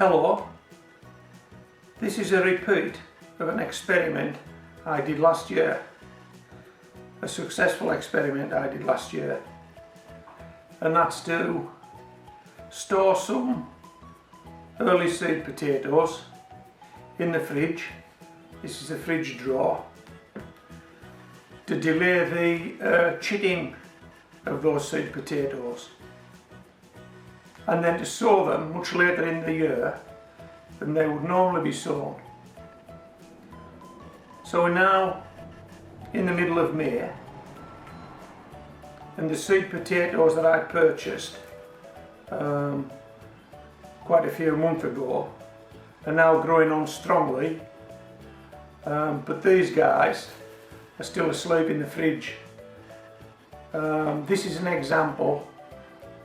Hello, this is a repeat of an experiment I did last year, a successful experiment I did last year, and that's to store some early seed potatoes in the fridge. This is a fridge drawer, to delay the chitting of those seed potatoes, and then to sow them much later in the year than they would normally be sown. So we're now in the middle of May, and the seed potatoes that I purchased quite a few months ago are now growing on strongly, but these guys are still asleep in the fridge. This is an example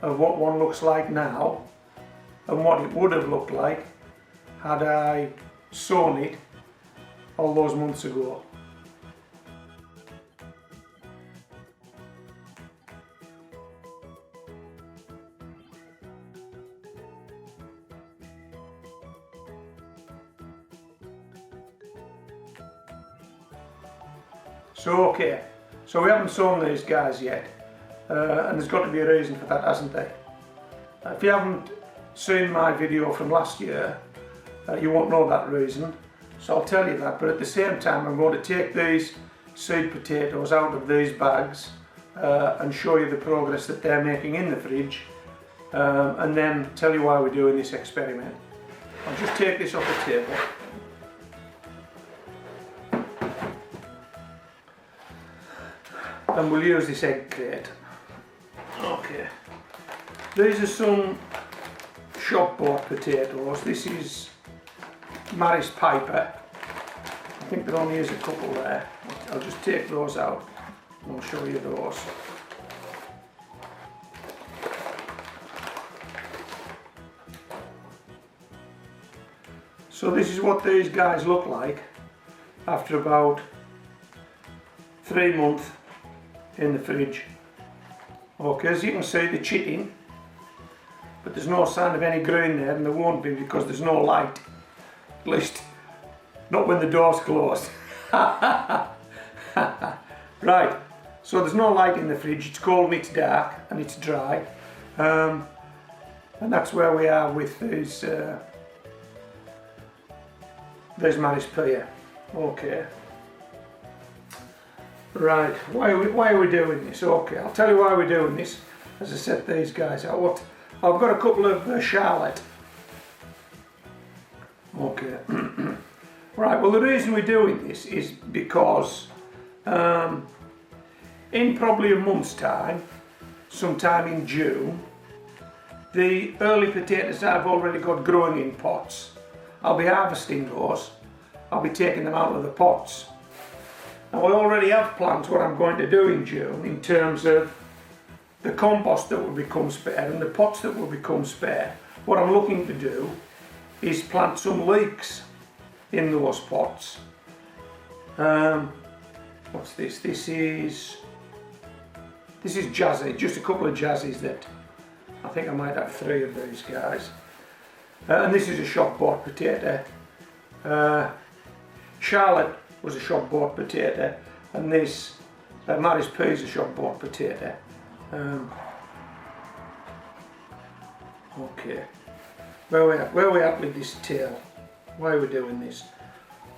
of what one looks like now and what it would have looked like had I sown it all those months ago. So we haven't sown these guys yet, and there's got to be a reason for that, hasn't there? If you haven't seen my video from last year, you won't know that reason, so I'll tell you that. But at the same time, I'm going to take these seed potatoes out of these bags and show you the progress that they're making in the fridge, and then tell you why we're doing this experiment. I'll just take this off the table. And we'll use this egg crate. Okay, these are some shop bought potatoes. This is Maris Piper. I think there only is a couple there. I'll just take those out and I'll show you those. So this is what these guys look like after about 3 months in the fridge. Okay, as you can see, the chitting, but there's no sign of any green there, and there won't be because there's no light, at least not when the door's closed. Right, so there's no light in the fridge, it's cold and it's dark and it's dry, and that's where we are with these Maris Piper. Okay. Right, why are we doing this? Okay, I'll tell you why we're doing this as I set these guys out. I've got a couple of Charlotte. Okay. Right, well, the reason we're doing this is because in probably a month's time, sometime in June, the early potatoes I've already got growing in pots, I'll be harvesting those. I'll be taking them out of the pots. Now, I already have planned what I'm going to do in June in terms of the compost that will become spare and the pots that will become spare. What I'm looking to do is plant some leeks in those pots. What's this? This is jazzy, just a couple of jazzies that I think I might have 3 of these guys. And this is a shop bought potato. Charlotte was a shop bought potato, and this Maris Piper is a shop bought potato. Okay, where we at with this tail? Why are we doing this?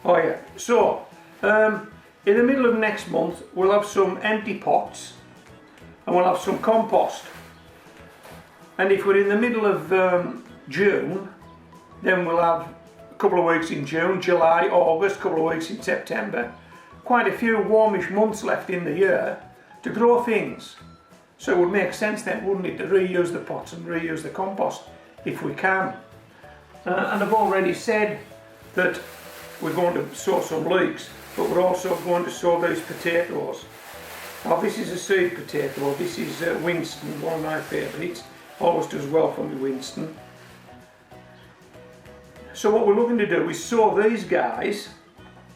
Oh yeah, so in the middle of next month we'll have some empty pots and we'll have some compost, and if we're in the middle of June, then we'll have couple of weeks in June, July, August, couple of weeks in September. Quite a few warmish months left in the year to grow things. So it would make sense then, wouldn't it, to reuse the pots and reuse the compost if we can. And I've already said that we're going to sow some leeks, but we're also going to sow these potatoes. Now, this is a seed potato. This is Winston, one of my favourites. Always does well for me, Winston. So what we're looking to do is sow these guys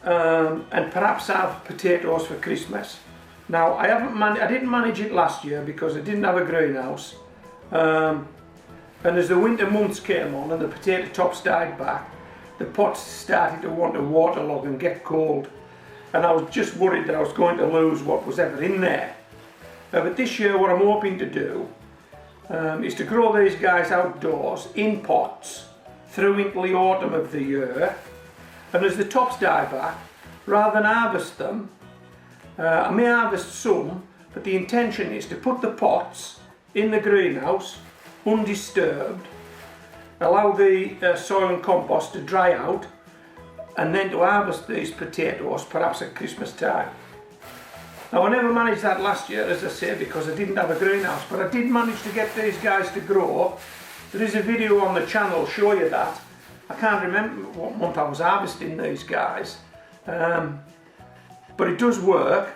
and perhaps have potatoes for Christmas. Now, I didn't manage it last year because I didn't have a greenhouse, and as the winter months came on and the potato tops died back, the pots started to want to waterlog and get cold, and I was just worried that I was going to lose what was ever in there. But this year what I'm hoping to do is to grow these guys outdoors in pots through into the autumn of the year, and as the tops die back, rather than harvest them, I may harvest some, but the intention is to put the pots in the greenhouse undisturbed, allow the soil and compost to dry out, and then to harvest these potatoes perhaps at Christmas time. Now I never managed that last year, as I say, because I didn't have a greenhouse, but I did manage to get these guys to grow. There is a video on the channel show you that. I can't remember what month I was harvesting these guys, but it does work,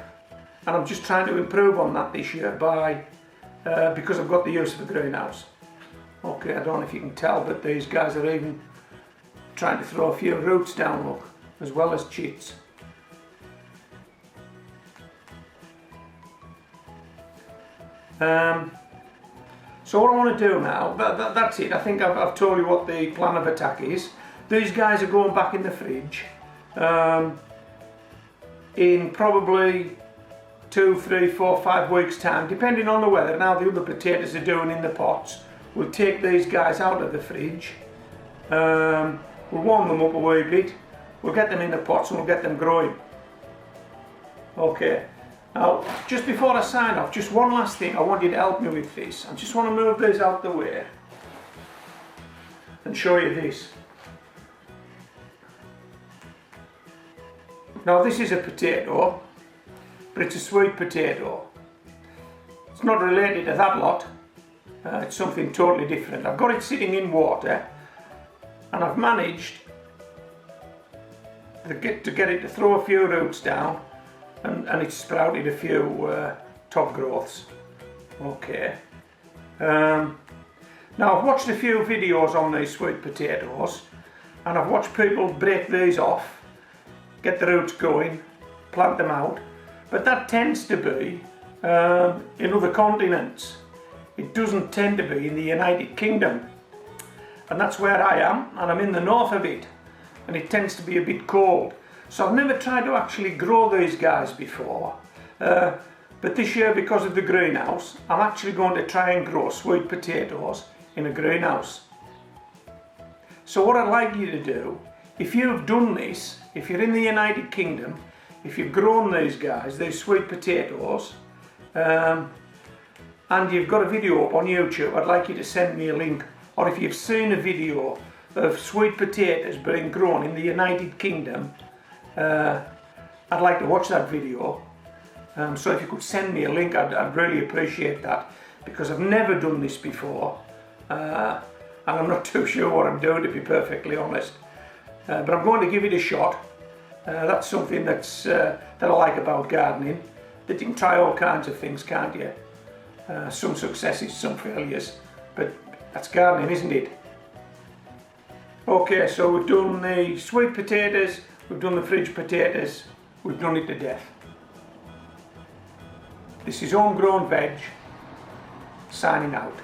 and I'm just trying to improve on that this year by because I've got the use of a greenhouse. Okay, I don't know if you can tell, but these guys are even trying to throw a few roots down, look, as well as chits. So what I want to do now, that's it. I think I've told you what the plan of attack is. These guys are going back in the fridge in probably 2, 3, 4, 5 weeks time, depending on the weather and how the other potatoes are doing in the pots. We'll take these guys out of the fridge, we'll warm them up a wee bit, we'll get them in the pots and we'll get them growing. Okay. Now, just before I sign off, just one last thing, I want you to help me with this. I just want to move these out the way and show you this. Now this is a potato, but it's a sweet potato. It's not related to that lot, it's something totally different. I've got it sitting in water, and I've managed to get it to throw a few roots down, and it's sprouted a few top growths. Okay. Now I've watched a few videos on these sweet potatoes, and I've watched people break these off, get the roots going, plant them out, but that tends to be in other continents. It doesn't tend to be in the United Kingdom, and that's where I am, and I'm in the north of it, and it tends to be a bit cold. So I've never tried to actually grow these guys before, but this year, because of the greenhouse, I'm actually going to try and grow sweet potatoes in a greenhouse. So what I'd like you to do, if you've done this, if you're in the United Kingdom, if you've grown these guys, these sweet potatoes, and you've got a video up on YouTube, I'd like you to send me a link. Or if you've seen a video of sweet potatoes being grown in the United Kingdom, I'd like to watch that video. So if you could send me a link, I'd really appreciate that, because I've never done this before, and I'm not too sure what I'm doing, to be perfectly honest. But I'm going to give it a shot. That's something that I like about gardening, that you can try all kinds of things, can't you? Some successes, some failures, but that's gardening, isn't it? Okay, so we've done the sweet potatoes, we've done the fridge potatoes, we've done it to death. This is Homegrown Veg, signing out.